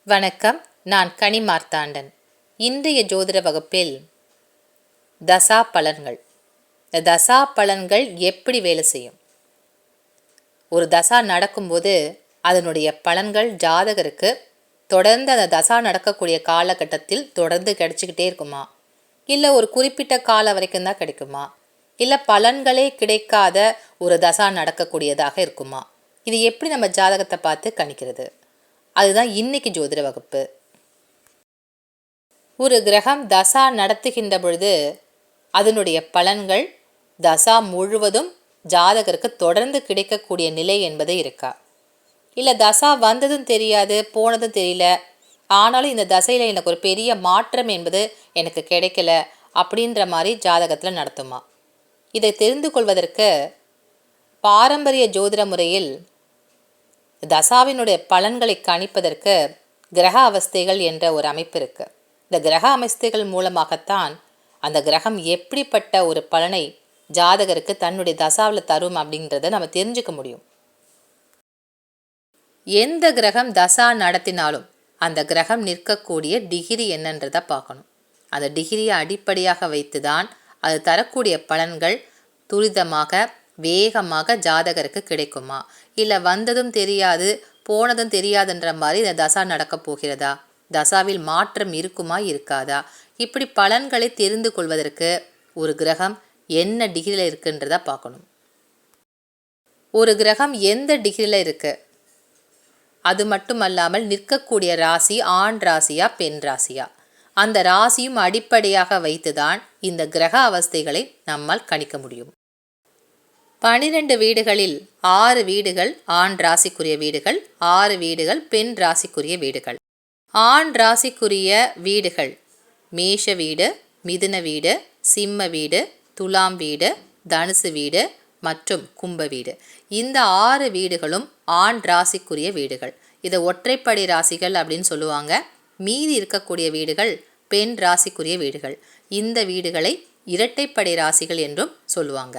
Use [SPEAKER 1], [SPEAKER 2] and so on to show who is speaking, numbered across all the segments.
[SPEAKER 1] வணக்கம். நான் கனி மார்த்தாண்டன். இன்றைய ஜோதிட வகுப்பில் தசா பலன்கள். இந்த தசா பலன்கள் எப்படி வேலை செய்யும்? ஒரு தசா நடக்கும்போது அதனுடைய பலன்கள் ஜாதகருக்கு தொடர்ந்து அந்த தசா நடக்கக்கூடிய காலகட்டத்தில் தொடர்ந்து கிடைச்சிக்கிட்டே இருக்குமா, இல்லை ஒரு குறிப்பிட்ட காலம் வரைக்கும் தான் கிடைக்குமா, இல்லை பலன்களே கிடைக்காத ஒரு தசா நடக்கக்கூடியதாக இருக்குமா? இது எப்படி நம்ம ஜாதகத்தை பார்த்து கணிக்கிறது? அதுதான் இன்னைக்கு ஜோதிட வகுப்பு. ஒரு கிரகம் தசா நடத்துகின்ற பொழுது அதனுடைய பலன்கள் தசா முழுவதும் ஜாதகருக்கு தொடர்ந்து கிடைக்கக்கூடிய நிலை என்பது இருக்கா? இல்லை தசா வந்ததும் தெரியாது, போனதும் தெரியல, ஆனாலும் இந்த தசையில் எனக்கு ஒரு பெரிய மாற்றம் என்பது எனக்கு கிடைக்கல அப்படின்ற மாதிரி ஜாதகத்தில் நடத்துமா? இதை தெரிந்து கொள்வதற்கு பாரம்பரிய ஜோதிட முறையில் தசாவினுடைய பலன்களை கணிப்பதற்கு கிரக அவஸ்தைகள் என்ற ஒரு அமைப்பு இருக்குது. இந்த கிரக அவஸ்தைகள் மூலமாகத்தான் அந்த கிரகம் எப்படிப்பட்ட ஒரு பலனை ஜாதகருக்கு தன்னுடைய தசாவில் தரும் அப்படின்றத நம்ம தெரிஞ்சுக்க முடியும். எந்த கிரகம் தசா நடத்தினாலும் அந்த கிரகம் நிற்கக்கூடிய டிகிரி என்னன்றதை பார்க்கணும். அந்த டிகிரியை அடிப்படையாக வைத்து தான் அது தரக்கூடிய பலன்கள் துரிதமாக வேகமாக ஜாதகருக்கு கிடைக்குமா, இல்லை வந்ததும் தெரியாது போனதும் தெரியாதுன்ற மாதிரி இந்த தசா நடக்கப் போகிறதா, தசாவில் மாற்றம் இருக்குமா இருக்காதா, இப்படி பலன்களை தெரிந்து கொள்வதற்கு ஒரு கிரகம் என்ன டிகிரியில் இருக்குன்றத பார்க்கணும். ஒரு கிரகம் எந்த டிகிரியில் இருக்கு, அது மட்டுமல்லாமல் நிற்கக்கூடிய ராசி ஆண் ராசியா பெண் ராசியா, அந்த ராசியும் அடிப்படையாக வைத்துதான் இந்த கிரக அவஸ்தைகளை நம்மால் கணிக்க முடியும். 12 வீடுகளில் 6 வீடுகள் ஆண் ராசிக்குரிய வீடுகள், 6 வீடுகள் பெண் ராசிக்குரிய வீடுகள். ஆண் ராசிக்குரிய வீடுகள் மேஷ வீடு, மிதுன வீடு, சிம்ம வீடு, துலாம் வீடு, தனுசு வீடு மற்றும் கும்ப வீடு. இந்த 6 வீடுகளும் ஆண் ராசிக்குரிய வீடுகள். இதை ஒற்றைப்படை ராசிகள் அப்படின்னு சொல்லுவாங்க. மீதி இருக்கக்கூடிய வீடுகள் பெண் ராசிக்குரிய வீடுகள். இந்த வீடுகளை இரட்டைப்படை ராசிகள் என்றும் சொல்லுவாங்க.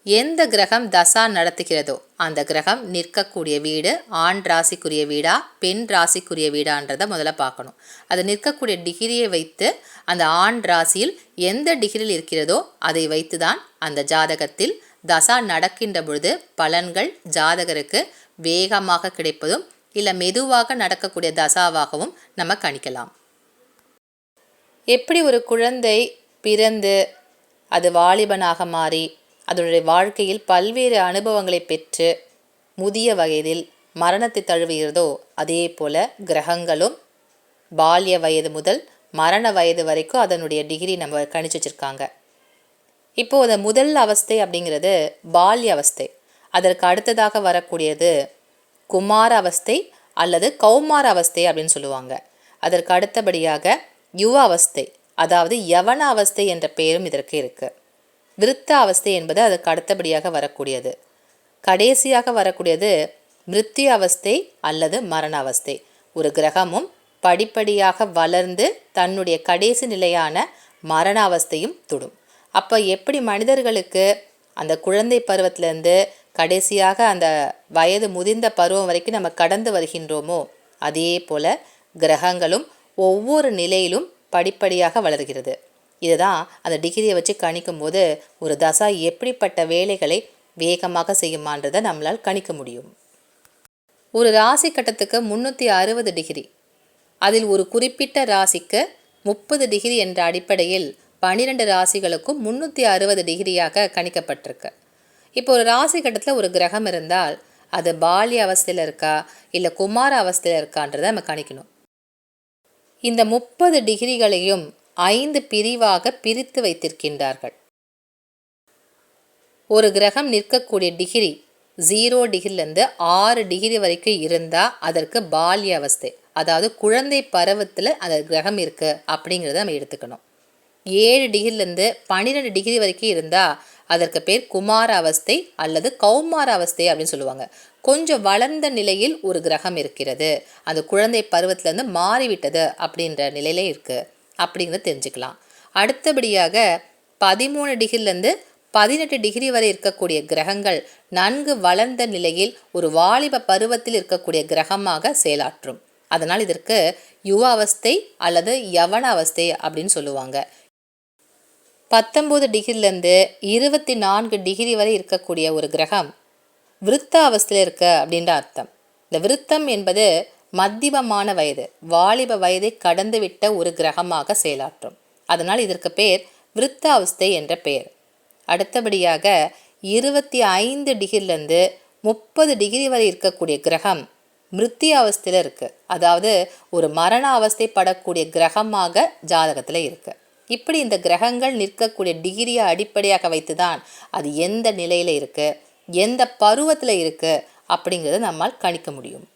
[SPEAKER 1] எந்த கிரகம் தசா நடத்துகிறதோ அந்த கிரகம் நிற்கக்கூடிய வீடு ஆண் ராசிக்குரிய வீடா பெண் ராசிக்குரிய வீடான்றதை முதல்ல பார்க்கணும். அது நிற்கக்கூடிய டிகிரியை வைத்து அந்த ஆண் ராசியில் எந்த டிகிரியில் இருக்கிறதோ அதை வைத்து தான் அந்த ஜாதகத்தில் தசா நடக்கின்ற பொழுது பலன்கள் ஜாதகருக்கு வேகமாக கிடைப்பதும் இல்லை மெதுவாக நடக்கக்கூடிய தசாவாகவும் நம்ம கணிக்கலாம். எப்படி ஒரு குழந்தை பிறந்து அது வாலிபனாக மாறி அதனுடைய வாழ்க்கையில் பல்வேறு அனுபவங்களை பெற்று முதிய வயதில் மரணத்தை தழுவுகிறதோ, அதே போல கிரகங்களும் பால்ய வயது முதல் மரண வயது வரைக்கும் அதனுடைய டிகிரி நம்ம கணிச்சு வச்சுருக்காங்க. இப்போது அந்த முதல் அவஸ்தை அப்படிங்கிறது பால்ய அவஸ்தை. அதற்கு அடுத்ததாக வரக்கூடியது குமார அவஸ்தை அல்லது கௌமார அவஸ்தை அப்படின்னு சொல்லுவாங்க. அதற்கு அடுத்தபடியாக யுவ அவஸ்தை, அதாவது யவன அவஸ்தை என்ற பெயரும் இதற்கு இருக்குது. விருத்த அவஸ்தை என்பது அதுக்கு அடுத்தபடியாக வரக்கூடியது. கடைசியாக வரக்கூடியது மிருத்யு அவஸ்தை அல்லது மரண அவஸ்தை. ஒரு கிரகமும் படிப்படியாக வளர்ந்து தன்னுடைய கடைசி நிலையான மரண அவஸ்தையும் தொடும். அப்போ எப்படி மனிதர்களுக்கு அந்த குழந்தை பருவத்திலேருந்து கடைசியாக அந்த வயது முதிர்ந்த பருவம் வரைக்கும் நம்ம கடந்து வருகின்றோமோ, அதே போல் கிரகங்களும் ஒவ்வொரு நிலையிலும் படிப்படியாக வளர்கிறது. இதுதான் அந்த டிகிரியை வச்சு கணிக்கும் போது ஒரு தசா எப்படிப்பட்ட வேலைகளை வேகமாக செய்யுமான்றதை நம்மளால் கணிக்க முடியும். ஒரு ராசி கட்டத்துக்கு 360 டிகிரி, அதில் ஒரு குறிப்பிட்ட ராசிக்கு 30 டிகிரி என்ற அடிப்படையில் 12 ராசிகளுக்கும் 360 டிகிரியாக கணிக்கப்பட்டிருக்கு. இப்போ ஒரு ராசி கட்டத்தில் ஒரு கிரகம் இருந்தால் அது பால்ய அவஸ்தையில் இருக்கா இல்லை குமார அவஸ்தையில் இருக்கான்றதை நம்ம கணிக்கணும். இந்த 30 டிகிரிகளையும் 5 பிரிவாக பிரித்து வைத்திருக்கின்றார்கள். ஒரு கிரகம் நிற்கக்கூடிய டிகிரி 0 டிகிரிலேருந்து 6 டிகிரி வரைக்கும் இருந்தால் அதற்கு பால்ய அவஸ்தை, அதாவது குழந்தை பருவத்தில் அந்த கிரகம் இருக்குது அப்படிங்கிறத நம்ம எடுத்துக்கணும். 7 டிகிரிலேருந்து 12 டிகிரி வரைக்கும் இருந்தால் அதற்கு பேர் குமார அவஸ்தை அல்லது கௌமார அவஸ்தை அப்படின்னு சொல்லுவாங்க. கொஞ்சம் வளர்ந்த நிலையில் ஒரு கிரகம் இருக்கிறது, அந்த குழந்தை பருவத்திலேருந்து மாறிவிட்டது அப்படின்ற நிலையில இருக்குது அப்படிங்கிறத தெரிஞ்சுக்கலாம். அடுத்தபடியாக 13 டிகிரிலேருந்து 18 டிகிரி வரை இருக்கக்கூடிய கிரகங்கள் நன்கு வளர்ந்த நிலையில் ஒரு வாலிப பருவத்தில் இருக்கக்கூடிய கிரகமாக செயலாற்றும். அதனால் இதற்கு யுவ அவஸ்தை அல்லது யவன அவஸ்தை அப்படின்னு சொல்லுவாங்க. 19 டிகிரிலேருந்து 24 டிகிரி வரை இருக்கக்கூடிய ஒரு கிரகம் விருத்த அவஸ்தையில் இருக்க அப்படின்ற அர்த்தம். இந்த விருத்தம் என்பது மத்தியமமான வயது, வாலிப வயதை கடந்துவிட்ட ஒரு கிரகமாக செயலாற்றும். அதனால் இதற்கு பேர் விருத்த அவஸ்தை என்ற பெயர். அடுத்தபடியாக 25 டிகிரிலேருந்து 30 டிகிரி வரை இருக்கக்கூடிய கிரகம் மிருத்திய அவஸ்தையில் இருக்குது. அதாவது ஒரு மரண அவஸ்தைப்படக்கூடிய கிரகமாக ஜாதகத்தில் இருக்குது. இப்படி இந்த கிரகங்கள் நிற்கக்கூடிய டிகிரியை அடிப்படையாக வைத்து தான் அது எந்த நிலையில் இருக்குது, எந்த பருவத்தில் இருக்குது அப்படிங்கிறத நம்மால் கணிக்க முடியும்.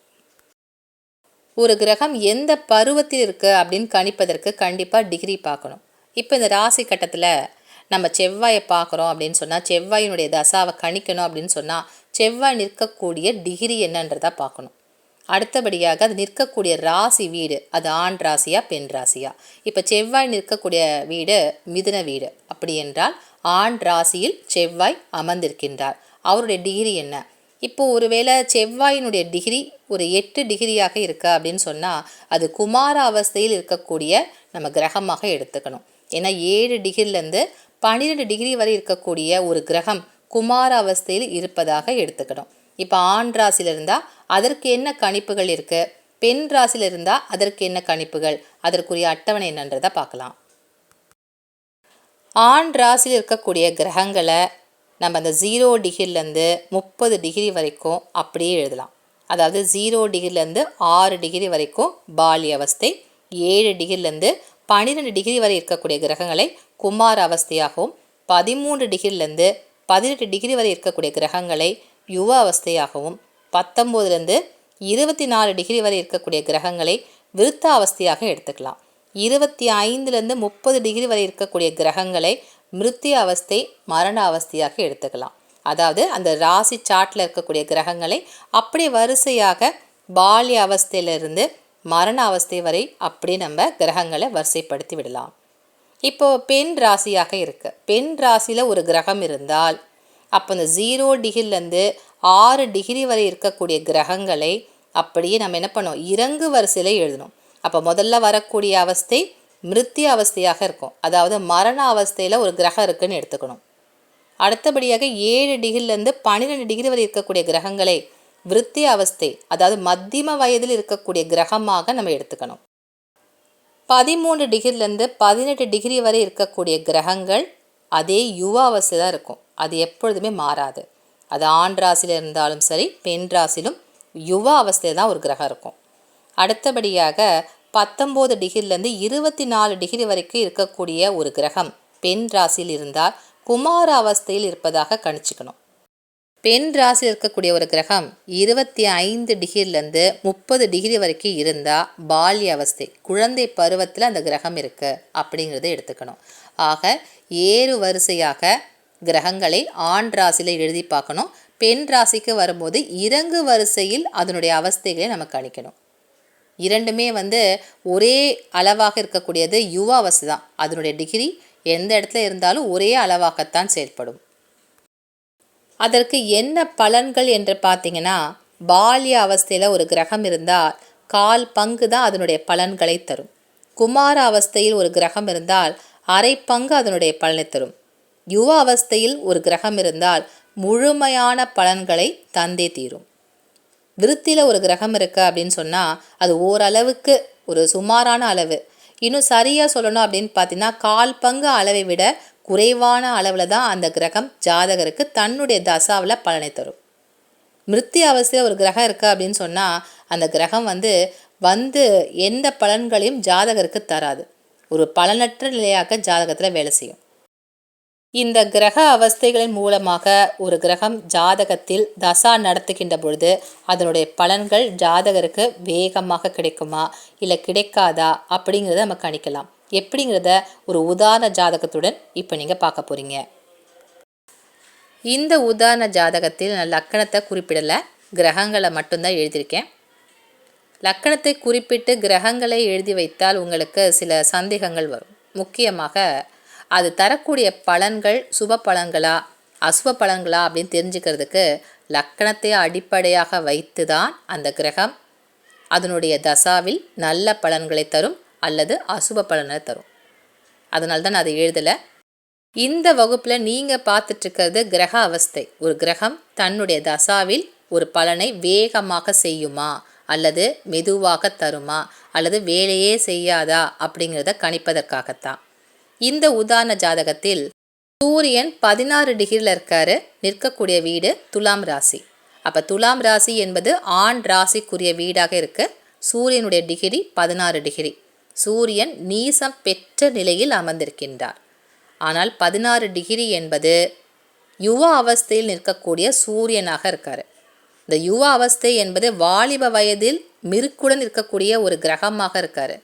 [SPEAKER 1] ஒரு கிரகம் எந்த பருவத்தில் இருக்குது அப்படின்னு கணிப்பதற்கு கண்டிப்பாக டிகிரி பார்க்கணும். இப்போ இந்த ராசி கட்டத்தில் நம்ம செவ்வாயை பார்க்குறோம் அப்படின்னு சொன்னால், செவ்வாயினுடைய தசாவை கணிக்கணும் அப்படின்னு சொன்னால் செவ்வாய் நிற்கக்கூடிய டிகிரி என்னன்றதை பார்க்கணும். அடுத்தபடியாக அது நிற்கக்கூடிய ராசி வீடு, அது ஆண் ராசியா பெண் ராசியா. இப்போ செவ்வாய் நிற்கக்கூடிய வீடு மிதுன வீடு. அப்படி என்றால் ஆண் ராசியில் செவ்வாய் அமர்ந்திருக்கின்றார். அவருடைய டிகிரி என்ன? இப்போ ஒருவேளை செவ்வாயினுடைய டிகிரி ஒரு 8 டிகிரியாக இருக்கா அப்படின்னு சொன்னால் அது குமார அவஸ்தையில் இருக்கக்கூடிய நம்ம கிரகமாக எடுத்துக்கணும். ஏன்னா 7 டிகிரிலேருந்து 12 டிகிரி வரை இருக்கக்கூடிய ஒரு கிரகம் குமார அவஸ்தையில் இருப்பதாக எடுத்துக்கணும். இப்போ ஆண் ராசியில் இருந்தால் அதற்கு என்ன கணிப்புகள் இருக்குது, பெண் ராசியில் இருந்தால் அதற்கு என்ன கணிப்புகள், அதற்குரிய அட்டவணை என்னன்றதை பார்க்கலாம். ஆண் ராசியில் இருக்கக்கூடிய கிரகங்களை நம்ம அந்த 0 டிகிரிலேருந்து 30 டிகிரி வரைக்கும் அப்படியே எழுதலாம். அதாவது 0 டிகிரிலேருந்து 6 டிகிரி வரைக்கும் பால்ய அவஸ்தை, 7 டிகிரிலேருந்து 12 டிகிரி வரை இருக்கக்கூடிய கிரகங்களை குமார அவஸ்தையாகவும், 13 டிகிரிலேருந்து 18 டிகிரி வரை இருக்கக்கூடிய கிரகங்களை யுவ அவஸ்தையாகவும், 19லேருந்து 24 டிகிரி வரை இருக்கக்கூடிய கிரகங்களை விருத்த அவஸ்தையாக எடுத்துக்கலாம். 25லேருந்து 30 டிகிரி வரை இருக்கக்கூடிய கிரகங்களை மிருத்திய அவஸ்தை, மரண அவஸ்தையாக எடுத்துக்கலாம். அதாவது அந்த ராசி சாட்டில் இருக்கக்கூடிய கிரகங்களை அப்படி வரிசையாக பால்ய அவஸ்தையிலிருந்து மரண அவஸ்தை வரை அப்படி நம்ம கிரகங்களை வரிசைப்படுத்தி விடலாம். இப்போது பெண் ராசியாக இருக்குது. பெண் ராசியில் ஒரு கிரகம் இருந்தால் அப்போ இந்த 0 டிகிரிலேருந்து 6 டிகிரி வரை இருக்கக்கூடிய கிரகங்களை அப்படியே நம்ம என்ன பண்ணோம், இறங்கு வரிசையில் எழுதணும். அப்போ முதல்ல வரக்கூடிய அவஸ்தை மிருத்திய அவஸ்தையாக இருக்கும். அதாவது மரண அவஸ்தையில் ஒரு கிரகம் இருக்குன்னு எடுத்துக்கணும். அடுத்தபடியாக 7 டிகிரிலேருந்து 12 டிகிரி வரை இருக்கக்கூடிய கிரகங்களை விருத்திய அவஸ்தை, அதாவது மத்தியம வயதில் இருக்கக்கூடிய கிரகமாக நம்ம எடுத்துக்கணும். 13 டிகிரிலேருந்து 18 டிகிரி வரை இருக்கக்கூடிய கிரகங்கள் அதே யுவ அவஸ்தை தான் இருக்கும். அது எப்பொழுதுமே மாறாது. அது ஆண் ராசியில் இருந்தாலும் சரி, பெண் ராசிலும் யுவ அவஸ்தையில் தான் ஒரு கிரகம் இருக்கும். அடுத்தபடியாக 19 டிகிரிலேருந்து 24 டிகிரி வரைக்கும் இருக்கக்கூடிய ஒரு கிரகம் பெண் ராசியில் இருந்தால் குமார அவஸ்தையில் இருப்பதாக கணிச்சுக்கணும். பெண் ராசியில் இருக்கக்கூடிய ஒரு கிரகம் 25 டிகிரிலேருந்து 30 டிகிரி வரைக்கும் இருந்தால் பால்ய அவஸ்தை, குழந்தை பருவத்தில் அந்த கிரகம் இருக்குது அப்படிங்கிறத எடுத்துக்கணும். ஆக ஏறு வரிசையாக கிரகங்களை ஆண் ராசியில் எழுதி பார்க்கணும். பெண் ராசிக்கு வரும்போது இறங்கு வரிசையில் அதனுடைய அவஸ்தைகளை நம்ம கணிக்கணும். இரண்டுமே ஒரே அளவாக இருக்கக்கூடியது யுவ அவஸ்தை தான். அதனுடைய டிகிரி எந்த இடத்துல இருந்தாலும் ஒரே அளவாகத்தான் செயல்படும். அதற்கு என்ன பலன்கள் என்று பார்த்தீங்கன்னா, பால்ய அவஸ்தையில் ஒரு கிரகம் இருந்தால் 1/4 பங்கு தான் அதனுடைய பலன்களை தரும். குமார அவஸ்தையில் ஒரு கிரகம் இருந்தால் 1/2 பங்கு அதனுடைய பலனை தரும். யுவ அவஸ்தையில் ஒரு கிரகம் இருந்தால் முழுமையான பலன்களை தந்தே தீரும். விருத்தியில் ஒரு கிரகம் இருக்குது அப்படின்னு சொன்னால் அது ஓரளவுக்கு ஒரு சுமாரான அளவு. இன்னும் சரியாக சொல்லணும் அப்படின்னு பார்த்தீங்கன்னா 1/4 பங்கு அளவை விட குறைவான அளவில் தான் அந்த கிரகம் ஜாதகருக்கு தன்னுடைய தசாவில் பலனை தரும். மிருத்திய அவஸ்தையில் ஒரு கிரகம் இருக்குது அப்படின்னு சொன்னால் அந்த கிரகம் எந்த பலன்களையும் ஜாதகருக்கு தராது. ஒரு பலனற்ற நிலையாக ஜாதகத்தில் வேலை செய்யும். இந்த கிரக அவஸ்தைகளின் மூலமாக ஒரு கிரகம் ஜாதகத்தில் தசா நடத்துகின்ற பொழுது அதனுடைய பலன்கள் ஜாதகருக்கு வேகமாக கிடைக்குமா இல்லை கிடைக்காதா அப்படிங்கிறத நம்ம கணிக்கலாம். எப்படிங்கிறத ஒரு உதாரண ஜாதகத்துடன் இப்போ நீங்கள் பார்க்க போகிறீங்க. இந்த உதாரண ஜாதகத்தில் நான் லக்கணத்தை குறிப்பிடலை, கிரகங்களை மட்டும்தான் எழுதியிருக்கேன். லக்கணத்தை குறிப்பிட்டு கிரகங்களை எழுதி வைத்தால் உங்களுக்கு சில சந்தேகங்கள் வரும். முக்கியமாக அது தரக்கூடிய பலன்கள் சுப பலன்களா அசுப பலன்களா அப்படின்னு தெரிஞ்சுக்கிறதுக்கு லக்கணத்தை அடிப்படையாக வைத்து தான் அந்த கிரகம் அதனுடைய தசாவில் நல்ல பலன்களை தரும் அல்லது அசுப பலனை தரும். அதனால தான் நான் அதை எழுதலை. இந்த வகுப்பில் நீங்கள் பார்த்துட்ருக்கிறது கிரக அவஸ்தை. ஒரு கிரகம் தன்னுடைய தசாவில் ஒரு பலனை வேகமாக செய்யுமா அல்லது மெதுவாக தருமா அல்லது வேலையே செய்யாதா அப்படிங்கிறத கணிப்பதற்காகத்தான். இந்த உதாரண ஜாதகத்தில் சூரியன் 16 டிகிரியில் இருக்காரு. நிற்கக்கூடிய வீடு துலாம் ராசி. அப்போ துலாம் ராசி என்பது ஆண் ராசிக்குரிய வீடாக இருக்கு. சூரியனுடைய டிகிரி 16 டிகிரி. சூரியன் நீசம் பெற்ற நிலையில் அமர்ந்திருக்கின்றார். ஆனால் 16 டிகிரி என்பது யுவ அவஸ்தையில் நிற்கக்கூடிய சூரியனாக இருக்கார். இந்த யுவ அவஸ்தை என்பது வாலிப வயதில் மிருக்குடன் இருக்கக்கூடிய ஒரு கிரகமாக இருக்கார்.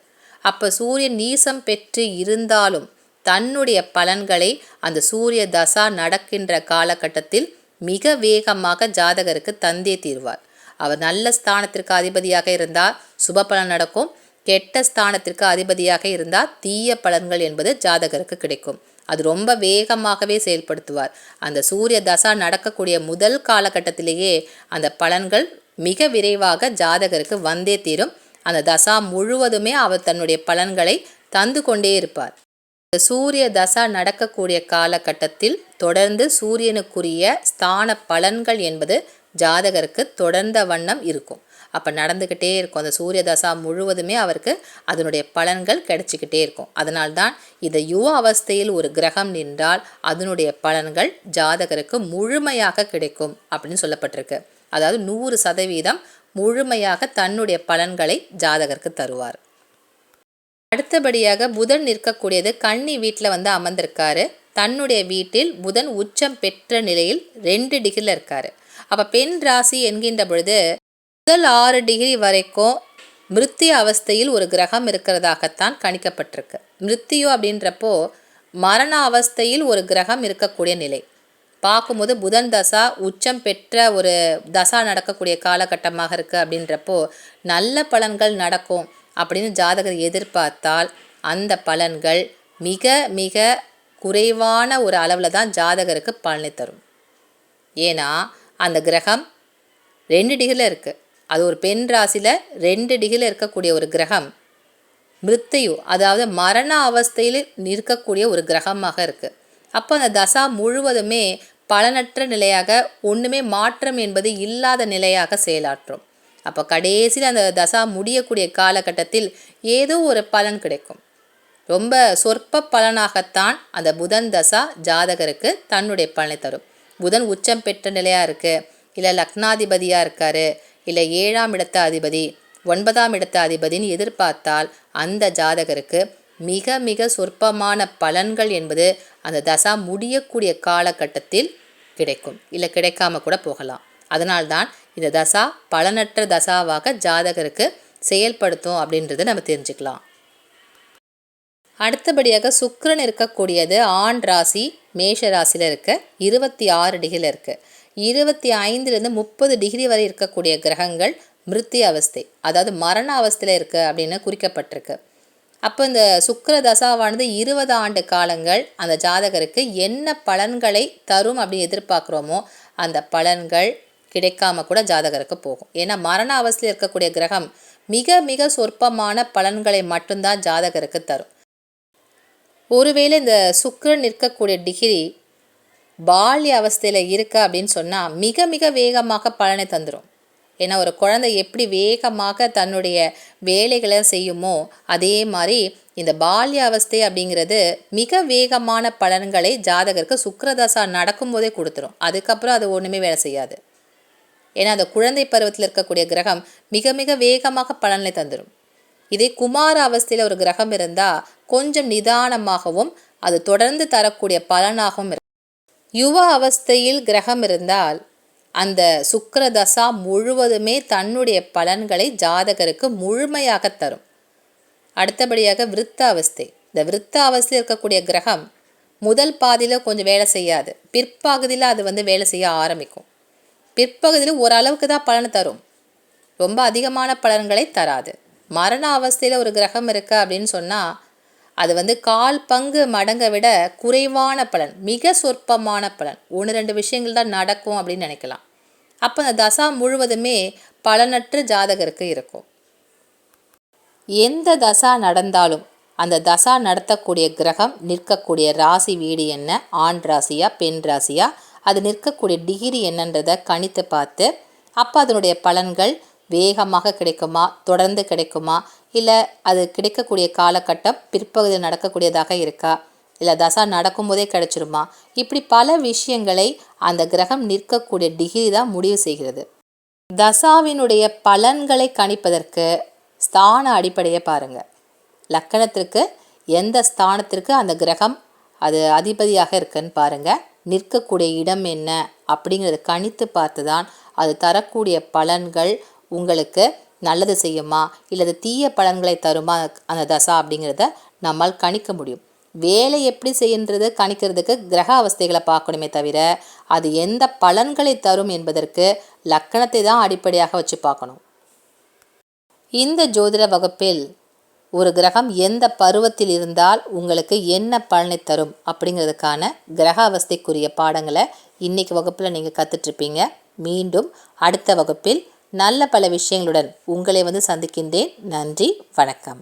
[SPEAKER 1] அப்போ சூரியன் நீசம் பெற்று இருந்தாலும் தன்னுடைய பலன்களை அந்த சூரிய தசா நடக்கின்ற காலகட்டத்தில் மிக வேகமாக ஜாதகருக்கு தந்தே தீர்வார். அவர் நல்ல ஸ்தானத்திற்கு அதிபதியாக இருந்தால் சுப பலன் நடக்கும். கெட்ட ஸ்தானத்திற்கு அதிபதியாக இருந்தால் தீய பலன்கள் என்பது ஜாதகருக்கு கிடைக்கும். அது ரொம்ப வேகமாகவே செயல்படுத்துவார். அந்த சூரிய தசா நடக்கக்கூடிய முதல் காலகட்டத்திலேயே அந்த பலன்கள் மிக விரைவாக ஜாதகருக்கு வந்தே தீரும். அந்த தசா முழுவதுமே அவர் தன்னுடைய பலன்களை தந்து கொண்டே இருப்பார். சூரிய தசா நடக்கக்கூடிய காலகட்டத்தில் தொடர்ந்து சூரியனுக்குரிய ஸ்தான பலன்கள் என்பது ஜாதகருக்கு தொடர்ந்த வண்ணம் இருக்கும். அப்போ நடந்துக்கிட்டே இருக்கும். அந்த சூரிய தசா முழுவதுமே அவருக்கு அதனுடைய பலன்கள் கிடைச்சிக்கிட்டே இருக்கும். அதனால்தான் இந்த யுவ அவஸ்தையில் ஒரு கிரகம் நின்றால் அதனுடைய பலன்கள் ஜாதகருக்கு முழுமையாக கிடைக்கும் அப்படின்னு சொல்லப்பட்டிருக்கு. அதாவது 100% முழுமையாக தன்னுடைய பலன்களை ஜாதகருக்கு தருவார். அடுத்தபடியாக புதன் நிற்கக்கூடியது கன்னி வீட்டில் அமர்ந்திருக்காரு. தன்னுடைய வீட்டில் புதன் உச்சம் பெற்ற நிலையில் 2 டிகிரியில் இருக்காரு. அப்போ பெண் ராசி என்கின்ற பொழுது முதல் 6 டிகிரி வரைக்கும் மிருத்திய அவஸ்தையில் ஒரு கிரகம் இருக்கிறதாகத்தான் கணிக்கப்பட்டிருக்கு. மிருத்தியோ அப்படின்றப்போ மரண அவஸ்தையில் ஒரு கிரகம் இருக்கக்கூடிய நிலை பார்க்கும்போது புதன் தசா உச்சம் பெற்ற ஒரு தசா நடக்கக்கூடிய காலகட்டமாக இருக்குது. அப்படின்றப்போ நல்ல பலன்கள் நடக்கும் அப்படின்னு ஜாதகர் எதிர்பார்த்தால் அந்த பலன்கள் மிக மிக குறைவான ஒரு அளவில் தான் ஜாதகருக்கு பலனை தரும். ஏன்னா அந்த கிரகம் 2 டிகிரியில் இருக்குது. அது ஒரு பெண் ராசியில் 2 டிகிரியில் இருக்கக்கூடிய ஒரு கிரகம் மிருத்தையு அதாவது மரண அவஸ்தையில் நிற்கக்கூடிய ஒரு கிரகமாக இருக்குது. அப்போ அந்த தசா முழுவதுமே பலனற்ற நிலையாக ஒன்றுமே மாற்றம் என்பது இல்லாத நிலையாக செயலாற்றும். அப்போ கடைசியில் அந்த தசா முடியக்கூடிய காலகட்டத்தில் ஏதோ ஒரு பலன் கிடைக்கும். ரொம்ப சொற்ப பலனாகத்தான் அந்த புதன் தசா ஜாதகருக்கு தன்னுடைய பலனை தரும். புதன் உச்சம் பெற்ற நிலையாக இருக்குது, இல்லை லக்னாதிபதியாக இருக்கார், இல்லை 7ஆம் இடத்த அதிபதி 9ஆம் இடத்த அதிபதின்னு எதிர்பார்த்தால் அந்த ஜாதகருக்கு மிக மிக சொற்பமான பலன்கள் என்பது அந்த தசா முடியக்கூடிய காலகட்டத்தில் கிடைக்கும், இல்லை கிடைக்காம கூட போகலாம். அதனால்தான் இந்த தசா பலனற்ற தசாவாக ஜாதகருக்கு செயல்படுத்தும் அப்படின்றத நம்ம தெரிஞ்சுக்கலாம். அடுத்தபடியாக சுக்கிரன் இருக்கக்கூடியது ஆண் ராசி மேஷ ராசியில் இருக்க 26 டிகிரியில் இருக்குது. 25லேருந்து 30 டிகிரி வரை இருக்கக்கூடிய கிரகங்கள் மிருத்திய அவஸ்தை அதாவது மரண அவஸ்தையில் இருக்குது அப்படின்னு குறிக்கப்பட்டிருக்கு. அப்போ இந்த சுக்கிர தசாவானது 20 ஆண்டு காலங்கள் அந்த ஜாதகருக்கு என்ன பலன்களை தரும் அப்படின்னு எதிர்பார்க்குறோமோ அந்த பலன்கள் கிடைக்காம கூட ஜாதகருக்கு போகும். ஏன்னா மரண அவஸ்தையில் இருக்கக்கூடிய கிரகம் மிக மிக சொற்பமான பலன்களை மட்டும்தான் ஜாதகருக்கு தரும். ஒருவேளை இந்த சுக்கிரன் நிற்கக்கூடிய டிகிரி பால்ய அவஸ்தையில் இருக்கு அப்படின்னு சொன்னால் மிக மிக வேகமாக பலனை தந்துடும். ஏன்னா ஒரு குழந்தை எப்படி வேகமாக தன்னுடைய வேலைகளை செய்யுமோ அதே மாதிரி இந்த பால்ய அவஸ்தை அப்படிங்கிறது மிக வேகமான பலன்களை ஜாதகருக்கு சுக்கிரதசா நடக்கும்போதே கொடுத்துரும். அதுக்கப்புறம் அது ஒன்றுமே வேலை செய்யாது. ஏன்னா அந்த குழந்தை பருவத்தில் இருக்கக்கூடிய கிரகம் மிக மிக வேகமாக பலனை தந்துடும். இதே குமார அவஸ்தையில் ஒரு கிரகம் இருந்தால் கொஞ்சம் நிதானமாகவும் அது தொடர்ந்து தரக்கூடிய பலனாகவும் இருக்கும். யுவ அவஸ்தையில் கிரகம் இருந்தால் அந்த சுக்கிரதசா முழுவதுமே தன்னுடைய பலன்களை ஜாதகருக்கு முழுமையாக தரும். அடுத்தபடியாக விருத்த அவஸ்தை. இந்த விருத்த அவஸ்தையில் இருக்கக்கூடிய கிரகம் முதல் பாதியில் கொஞ்சம் வேலை செய்யாது, பிற்பகுதியில் அது வேலை செய்ய ஆரம்பிக்கும். பிற்பகுதியில் ஓரளவுக்கு தான் பலனை தரும், ரொம்ப அதிகமான பலன்களை தராது. மரண அவஸ்தையில் ஒரு கிரகம் இருக்குது அப்படின்னு சொன்னால் அது கால் பங்கு மடங்கை விட குறைவான பலன், மிக சொற்பமான பலன், 1-2 விஷயங்கள் தான் நடக்கும் அப்படின்னு நினைக்கலாம். அப்போ அந்த தசா முழுவதுமே பலனற்ற ஜாதகருக்கு இருக்கும். எந்த தசா நடந்தாலும் அந்த தசா நடத்தக்கூடிய கிரகம் நிற்கக்கூடிய ராசி வீடு என்ன, ஆண் ராசியா பெண் ராசியா, அது நிற்கக்கூடிய டிகிரி என்னன்றதை கணித்து பார்த்து அப்போ அதனுடைய பலன்கள் வேகமாக கிடைக்குமா, தொடர்ந்து கிடைக்குமா, இல்லை அது கிடைக்கக்கூடிய காலகட்டம் பிற்பகுதியில் நடக்கக்கூடியதாக இருக்கா, இல்லை தசா நடக்கும்போதே கிடைச்சிருமா, இப்படி பல விஷயங்களை அந்த கிரகம் நிற்கக்கூடிய டிகிரி தான் முடிவு செய்கிறது. தசாவினுடைய பலன்களை கணிப்பதற்கு ஸ்தான அடிப்படையை பாருங்கள். லக்கணத்திற்கு எந்த ஸ்தானத்திற்கு அந்த கிரகம் அது அதிபதியாக இருக்குன்னு பாருங்கள். நிற்கக்கூடிய இடம் என்ன அப்படிங்கிறத கணித்து பார்த்து தான் அது தரக்கூடிய பலன்கள் உங்களுக்கு நல்லது செய்யுமா இல்லை தீய பலன்களை தருமா அந்த தசா அப்படிங்கிறத நம்மால் கணிக்க முடியும். வேலை எப்படி செய்கின்றது கணிக்கிறதுக்கு கிரக அவஸ்தைகளை பார்க்கணுமே தவிர அது எந்த பலன்களை தரும் என்பதற்கு லக்கணத்தை தான் அடிப்படையாக வச்சு பார்க்கணும். இந்த ஜோதிட வகுப்பில் ஒரு கிரகம் எந்த பருவத்தில் இருந்தால் உங்களுக்கு என்ன பலனை தரும் அப்படிங்கிறதுக்கான கிரக அவஸ்தைக்குரிய பாடங்களை இன்றைக்கி வகுப்பில் நீங்கள் கற்றுட்ருப்பீங்க. மீண்டும் அடுத்த வகுப்பில் நல்ல பல விஷயங்களுடன் உங்களை சந்திக்கின்றேன். நன்றி, வணக்கம்.